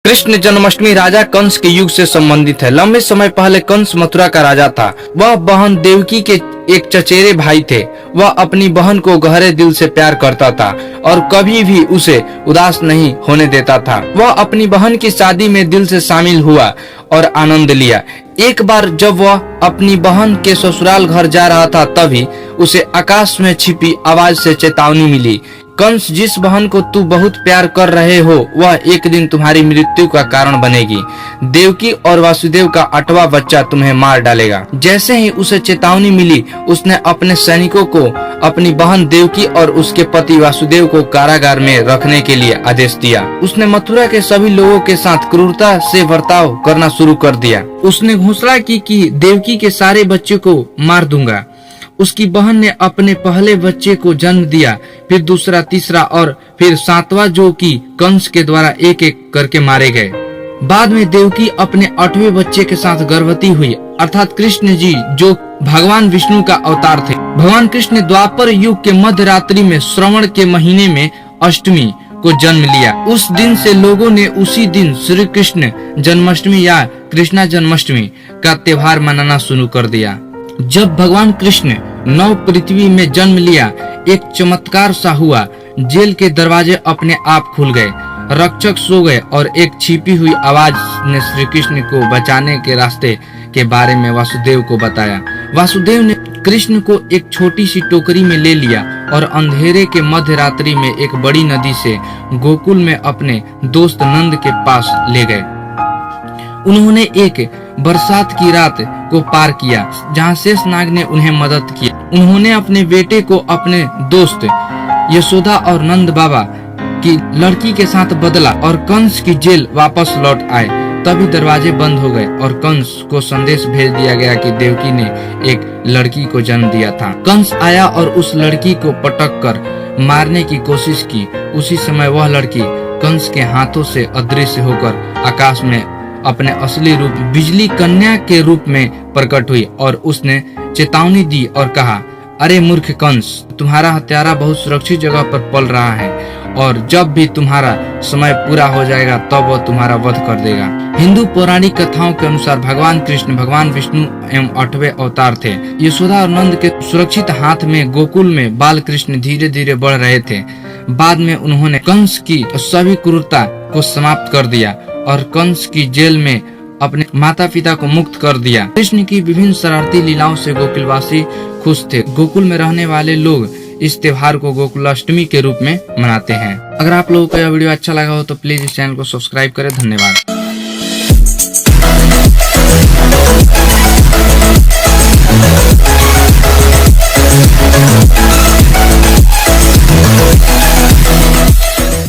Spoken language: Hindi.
कृष्ण जन्माष्टमी राजा कंस के युग से संबंधित है। लंबे समय पहले कंस मथुरा का राजा था। वह बहन देवकी के एक चचेरे भाई थे। वह अपनी बहन को गहरे दिल से प्यार करता था और कभी भी उसे उदास नहीं होने देता था। वह अपनी बहन की शादी में दिल से शामिल हुआ और आनंद लिया। एक बार जब वह अपनी बहन के ससुराल घर जा रहा था, तभी उसे आकाश में छिपी आवाज से चेतावनी मिली, कंस, जिस बहन को तू बहुत प्यार कर रहे हो वह एक दिन तुम्हारी मृत्यु का कारण बनेगी। देवकी और वासुदेव का 8वां बच्चा तुम्हें मार डालेगा। जैसे ही उसे चेतावनी मिली, उसने अपने सैनिकों को अपनी बहन देवकी और उसके पति वासुदेव को कारागार में रखने के लिए आदेश दिया। उसने मथुरा के सभी लोगों के साथ क्रूरता से बर्ताव करना शुरू कर दिया। उसने घोषणा की कि देवकी के सारे बच्चों को मार दूंगा। उसकी बहन ने अपने पहले बच्चे को जन्म दिया, फिर दूसरा, तीसरा और फिर 7वां, जो कि कंस के द्वारा एक एक करके मारे गए। बाद में देवकी अपने 8वें बच्चे के साथ गर्भवती हुई, अर्थात कृष्ण जी, जो भगवान विष्णु का अवतार थे। भगवान कृष्ण ने द्वापर युग के मध्य रात्रि में श्रवण के महीने में अष्टमी को जन्म लिया। उस दिन से लोगों ने उसी दिन श्री कृष्ण जन्माष्टमी या कृष्णा जन्माष्टमी का त्योहार मनाना शुरू कर दिया। जब भगवान कृष्ण नव पृथ्वी में जन्म लिया, एक चमत्कार सा हुआ। जेल के दरवाजे अपने आप खुल गए, रक्षक सो गए और एक छिपी हुई आवाज ने श्री कृष्ण को बचाने के रास्ते के बारे में वासुदेव को बताया। वासुदेव ने कृष्ण को एक छोटी सी टोकरी में ले लिया और अंधेरे के मध्य रात्रि में एक बड़ी नदी से गोकुल में अपने दोस्त नंद के पास ले गए। उन्होंने एक बरसात की रात को पार किया, जहाँ शेषनाग ने उन्हें मदद की। उन्होंने अपने बेटे को अपने दोस्त यशोदा और नंद बाबा की लड़की के साथ बदला और कंस की जेल वापस लौट आए। तभी दरवाजे बंद हो गए और कंस को संदेश भेज दिया गया कि देवकी ने एक लड़की को जन्म दिया था। कंस आया और उस लड़की को पटक कर मारने की कोशिश की। उसी समय वह लड़की कंस के हाथों से अदृश्य होकर आकाश में अपने असली रूप बिजली कन्या के रूप में प्रकट हुई और उसने चेतावनी दी और कहा, अरे मूर्ख कंस, तुम्हारा हत्यारा बहुत सुरक्षित जगह पर पल रहा है और जब भी तुम्हारा समय पूरा हो जाएगा तब वह तुम्हारा वध कर देगा। हिंदू पौराणिक कथाओं के अनुसार भगवान कृष्ण भगवान विष्णु एवं 8वें अवतार थे। यशोदा और नंद के सुरक्षित हाथ में गोकुल में बाल कृष्ण धीरे धीरे बढ़ रहे थे। बाद में उन्होंने कंस की सभी क्रूरता को समाप्त कर दिया और कंस की जेल में अपने माता पिता को मुक्त कर दिया। कृष्ण की विभिन्न शरारती लीलाओं से गोकुलवासी खुश थे। गोकुल में रहने वाले लोग इस त्योहार को गोकुलाष्टमी के रूप में मनाते हैं। अगर आप लोगों को यह वीडियो अच्छा लगा हो तो प्लीज इस चैनल को सब्सक्राइब करें। धन्यवाद।